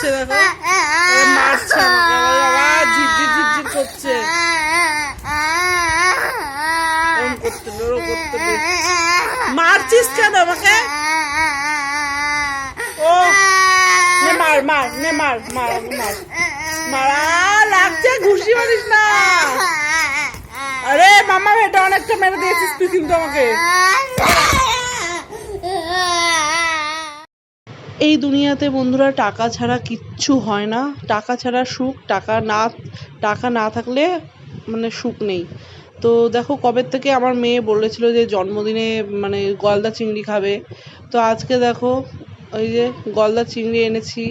করছে দেখো, মারছে আমাকে, বাবা ঝিরঝির ঝিরঝির করছে। মারছিস কেন আমাকে? ও মার মার নে, মার মার মার মারা লাগছে, ঘুষি মারিস না। আরে মামা এটা অনেকটা মেরে দিয়েছিস তুই কিন্তু আমাকে। এই দুনিয়াতে বন্ধুরা টাকা ছাড়া কিচ্ছু হয় না। টাকা ছাড়া সুখ, টাকা না থাকলে মানে সুখ নেই। তো দেখো কবে থেকে আমার মেয়ে বলেছিল যে জন্মদিনে মানে গলদা চিংড়ি খাবে, তো আজকে দেখো ওই যে গলদা চিংড়ি এনেছি,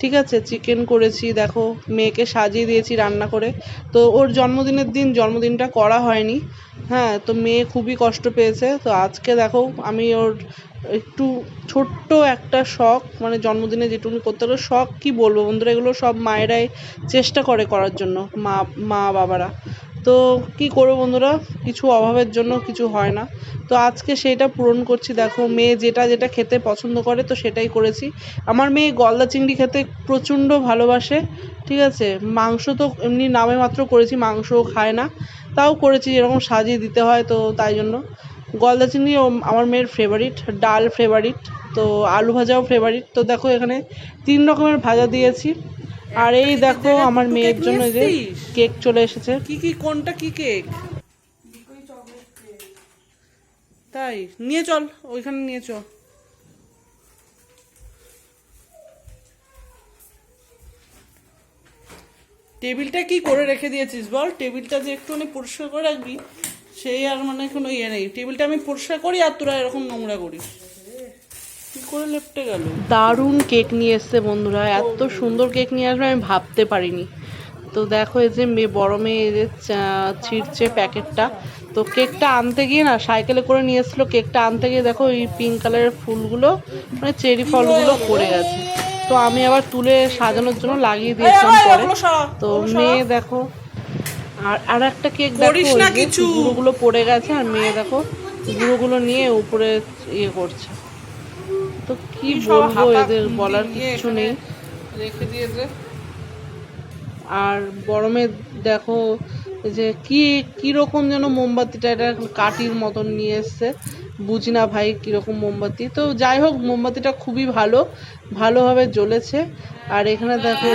ঠিক আছে, চিকেন করেছি, দেখো মেয়েকে সাজিয়ে দিয়েছি রান্না করে। তো ওর জন্মদিনের দিন জন্মদিনটা করা হয়নি, হ্যাঁ, তো মেয়ে খুবই কষ্ট পেয়েছে। তো আজকে দেখো আমি ওর একটু ছোট্ট একটা শখ, মানে জন্মদিনে যেটুকু করতে হলো শখ, কি বলবো বন্ধুরা, এগুলো সব মায়েরাই চেষ্টা করে করার জন্য, মা বাবারা। তো কি করবো বন্ধুরা, কিছু অভাবের জন্য কিছু হয় না। তো আজকে সেইটা পূরণ করছি। দেখো মেয়ে যেটা যেটা খেতে পছন্দ করে তো সেটাই করেছি। আমার মেয়ে গলদা চিংড়ি খেতে প্রচণ্ড ভালোবাসে, ঠিক আছে। মাংস তো এমনি নামে মাত্র করেছি, মাংসও খায় না, তাও করেছি, এরকম সাজিয়ে দিতে হয় তো তাই জন্য। গলদা চিংড়ি আমার মেয়ের ফেভারিট, ডাল ফেভারিট, তো আলু ভাজাও ফেভারিট। তো দেখো এখানে 3 রকমের ভাজা দিয়েছি। আর এই দেখো আমার মেয়ের জন্য যে কেক চলে এসেছে। কি কি কোনটা কি কেক? তাই নিয়ে চল, ওইখানে নিয়ে চল। টেবিলটা কি করে রেখে দিয়েছিস বল? টেবিলটা যে একটুখানি পরিষ্কার করে রাখবি সেই আর মানে কোনো ইয়ে নেই। টেবিলটা আমি পরিষ্কার করি আর তোরা এরকম নোংরা করিস, কি করে লেপটে গেল। দারুণ কেক নিয়ে এসছে বন্ধুরা, এত সুন্দর কেক নিয়ে আসবে আমি ভাবতে পারিনি। তো দেখো এই যে বড় মেয়ে এই যে ছিঁড়ছে প্যাকেটটা। তো কেকটা আনতে গিয়ে না সাইকেলে করে নিয়ে এসেছিলো, কেকটা আনতে গিয়ে দেখো এই পিঙ্ক কালারের ফুলগুলো মানে চেরি ফলগুলো পড়ে গেছে। তো আমি আবার তুলে সাজানোর জন্য লাগিয়ে দিয়েছিলাম পরে। তো মেয়ে দেখো আর একটা কেক দেখো গুঁড়োগুলো পড়ে গেছে, আর মেয়ে দেখো গুঁড়োগুলো নিয়ে উপরে ইয়ে করছে। তো কি বলবো, এদের বলার কিছু নেই, রেখে দিয়েছে। আর বড় মেয়ে দেখো যে কীরকম যেন মোমবাতিটা, এটা কাঠির মতন নিয়ে এসছে, বুঝি না ভাই কীরকম মোমবাতি। তো যাই হোক মোমবাতিটা খুবই ভালোভাবে জ্বলেছে। আর এখানে দেখো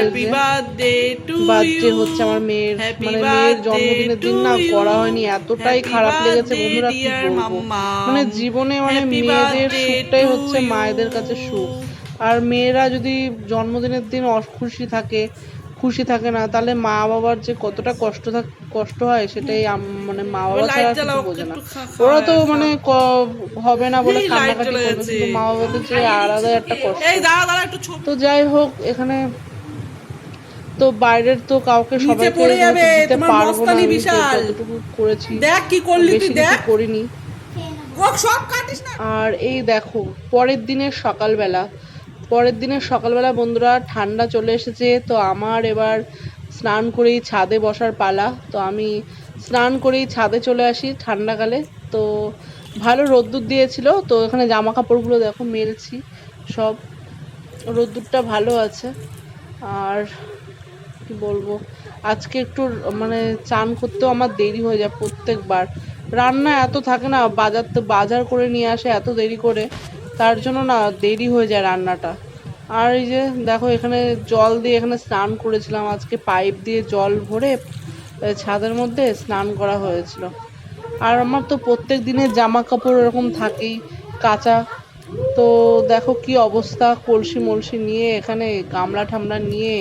বার্থডে হচ্ছে আমার মেয়ের, মানে মেয়ের জন্মদিনের দিন না করা হয়নি, এতটাই খারাপ লেগেছে বন্ধুরা, কি বলবো। মানে জীবনে মানে মেয়েদের সুখটাই হচ্ছে মায়েদের কাছে সুখ। আর মেয়েরা যদি জন্মদিনের দিন খুশি থাকে না, তাহলে মা বাবার যে কতটা কষ্ট হয় সেটাই মানে মা বাবা ছাড়া কিছু বোঝে না। ওরা তো মানে হবে না বলে কান্নাকাটি করবে, কিন্তু মা বাবাদের যে আলাদা একটা কষ্ট। তো যাই হোক এখানে তো বাইরের তো কাউকে সবাইকে দিতে পারবো না, আমি যতটুকু করেছি, বেশি কিছু করিনি। আর এই দেখো পরের দিনের সকালবেলা বন্ধুরা ঠান্ডা চলে এসেছে। তো আমার এবার স্নান করেই ছাদে বসার পালা। তো আমি স্নান করেই ছাদে চলে আসি ঠান্ডাকালে। তো ভালো রোদ্দুর দিয়েছিল, তো এখানে জামা কাপড়গুলো দেখো মেলছি, সব রোদ্দুরটা ভালো আছে। আর কি বলবো, আজকে একটু মানে চান করতেও আমার দেরি হয়ে যায় প্রত্যেকবার, রান্না এত থাকে না, বাজার করে নিয়ে আসে এত দেরি করে, তার জন্য না দেরি হয়ে যায় রান্নাটা। আর এই যে দেখো এখানে জল দিয়ে এখানে স্নান করেছিলাম আজকে, পাইপ দিয়ে জল ভরে ছাদের মধ্যে স্নান করা হয়েছিল। আর আমার তো প্রত্যেক দিনের জামা কাপড় এরকম থাকেই কাঁচা। তো দেখো কি অবস্থা, কলসি মলসি নিয়ে এখানে গামলা ঠামলা নিয়ে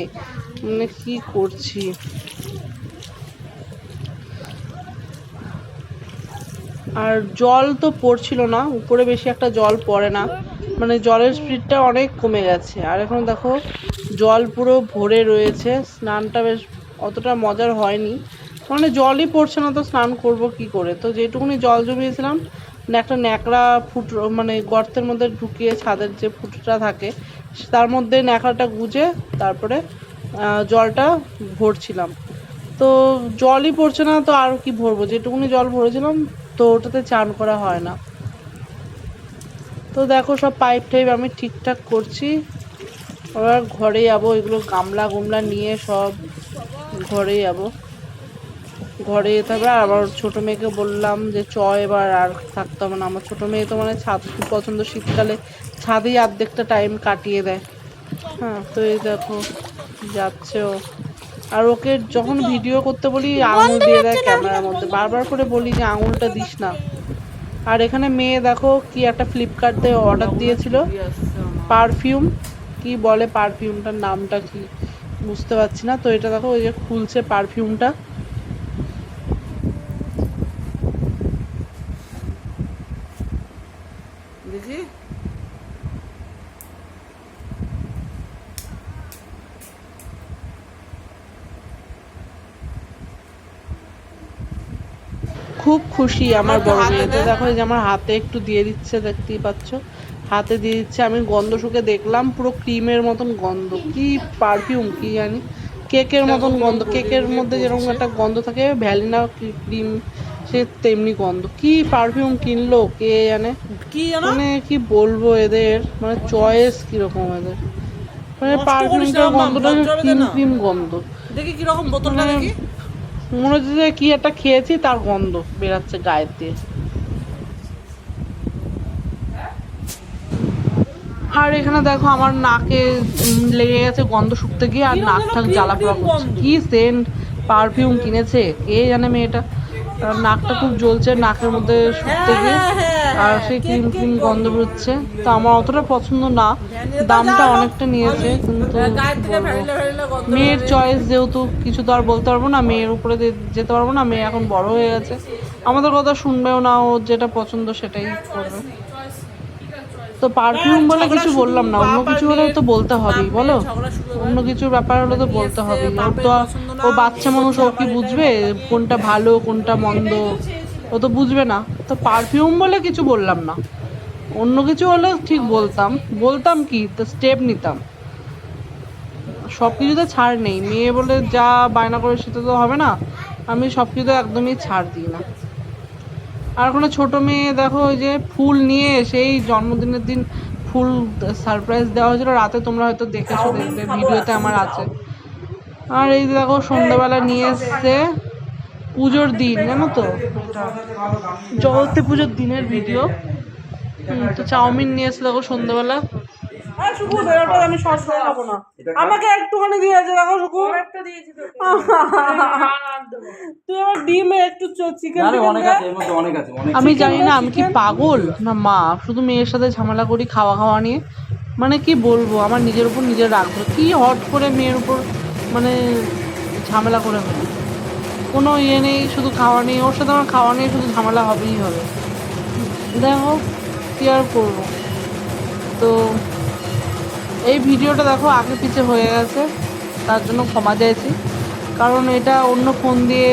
মানে কি করছি। আর জল তো পড়ছিল না, উপরে বেশি একটা জল পড়ে না, মানে জলের স্পিডটা অনেক কমে গেছে। আর এখন দেখো জল পুরো ভরে রয়েছে, স্নানটা বেশ অতটা মজার হয়নি, মানে জলই পড়ছে না, তো স্নান করব কি করে। তো যেটুকুনি জল জমিয়েছিলাম একটা ন্যাকড়া মানে গর্তের মধ্যে ঢুকিয়ে, ছাদের যে ফুটোটা থাকে তার মধ্যে ন্যাকড়াটা গুজে তারপরে জলটা ভরছিলাম। তো জলই পড়ছে না, তো আর কি ভরবো, যেটুকুনি জল ভরেছিলাম তো ওটাতে চান করা হয় না। তো দেখো সব পাইপ টাইপ আমি ঠিকঠাক করছি। আবার ঘরে যাবো, এগুলো গামলা গুমলা নিয়ে সব ঘরে যাবো। ঘরে যেতে হবে। আর আমার ছোটো মেয়েকে বললাম যে এবার আর থাকতে হবে না। আমার ছোটো মেয়ে তো মানে ছাদ খুব পছন্দ, শীতকালে ছাদেই অর্ধেকটা টাইম কাটিয়ে দেয়। হ্যাঁ, তো এই দেখো যাচ্ছে ও। আর ওকে যখন ভিডিও করতে বলি আঙুল দিয়ে দেয় ক্যামেরার মধ্যে, বারবার করে বলি যে আঙুলটা দিস না। আর এখানে মেয়ে দেখো কি একটা ফ্লিপকার্ট থেকে অর্ডার দিয়েছিল, পারফিউম, কি বলে পারফিউমটার নামটা কি বুঝতে পারছি না। তো এটা দেখো ওই যে খুলছে পারফিউমটা। দেখি খুব খুশি আমার বড় মেয়েতে। দেখো এই যে আমার হাতে একটু দিয়ে দিচ্ছে, দেখতেই পাচ্ছ হাতে দিয়ে দিচ্ছে। আমি গন্ধ শুকে দেখলাম পুরো ক্রিমের মতন গন্ধ, কি পারফিউম কি জানি, কেকের মতন গন্ধ। কেকের মধ্যে যেরকম একটা গন্ধ থাকে ভ্যানিলা ক্রিম, সে তেমনি গন্ধ। কি পারফিউম কিনলো কে জানে, কি মানে কি বলবো এদের মানে চয়েস কিরকম এদের, মানে পারফিউমটার গন্ধটা ক্রিম ক্রিম গন্ধ। দেখি কিরকম বোতলটা দেখি, মনে হচ্ছে যে কি একটা খেয়েছি তার গন্ধ বেরাচ্ছে গায়ের দিয়ে। আর এখানে দেখো আমার নাকে লেগে গেছে গন্ধ শুকতে গিয়ে, আর নাক ঠাক জ্বালা পোড়া করছে। কি সেন্ট পারফিউম কিনেছে কে জানে মেয়েটা, নাকটা খুব জ্বলছে নাকের মধ্যে শুকতে গিয়ে, আর সেই ক্রিম ক্রিম গন্ধ বেরোচ্ছে। তো আমার অতটা পছন্দ না, দামটা অনেকটা নিয়েছে, কিন্তু মেয়ের চয়েস যেহেতু কিছু তো আর বলতে পারবো না, মেয়ের উপরে যেতে পারবো না। মেয়ে এখন বড় হয়ে গেছে, আমাদের কথা শুনবেও না, ও যেটা পছন্দ সেটাই করবে। তো পারফিউম বলে কিছু বললাম না, অন্য কিছু হলে তো বলতে হবেই বলো, অন্য কিছুর ব্যাপার হলে তো বলতে হবেই। ওর তো ও বাচ্চা মানুষ, ও কি বুঝবে কোনটা ভালো কোনটা মন্দ, ও তো বুঝবে না। তো পারফিউম বলে কিছু বললাম না, অন্য কিছু হলে ঠিক বলতাম। বলতাম কি, তো স্টেপ নিতাম। সব কিছুতে ছাড় নেই, মেয়ে বলে যা বায়না করে সেটা তো হবে না, আমি সব কিছুতে একদমই ছাড় দিই না। আর কোনো ছোটো মেয়ে দেখো ওই যে ফুল নিয়ে সেই জন্মদিনের দিন ফুল সারপ্রাইজ দেওয়া হয়েছিল রাতে, তোমরা হয়তো দেখেছো, দেখবে ভিডিওতে আমার আছে। আর এই দেখো সন্ধ্যাবেলা নিয়ে এসছে পুজোর দিন, জানো তো জগত্রী পুজোর দিনের ভিডিও। তো চাউমিন নিয়ে এসে দেখো সন্ধ্যাবেলা। আমি সস খাবো না, আমাকে একটুখানি দিয়েছে দেখো শুকু, তুই আমার ডিমে একটু চিকেন। আমি জানি না আমি কি পাগল না মা, শুধু মেয়ের সাথে ঝামেলা করি খাওয়া খাওয়া নিয়ে। মানে কি বলবো, আমার নিজের উপর নিজের রাখবো কি হট করে মেয়ের উপর মানে ঝামেলা করে ফেলি, কোনো ইয়ে নেই, শুধু খাওয়া নিয়ে ওর সাথে আমার খাওয়া নিয়ে শুধু ঝামেলা হবেই হবে। দেখো কি আর করবো। তো এই ভিডিওটা দেখো আগে পিছে হয়ে গেছে, তার জন্য ক্ষমা চাইছি, কারণ এটা অন্য ফোন দিয়ে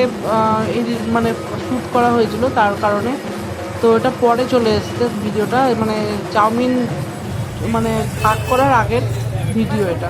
মানে শ্যুট করা হয়েছিল তার কারণে। তো এটা পরে চলে এসেছে ভিডিওটা, মানে চাউমিন মানে ভাগ করার আগের ভিডিও এটা।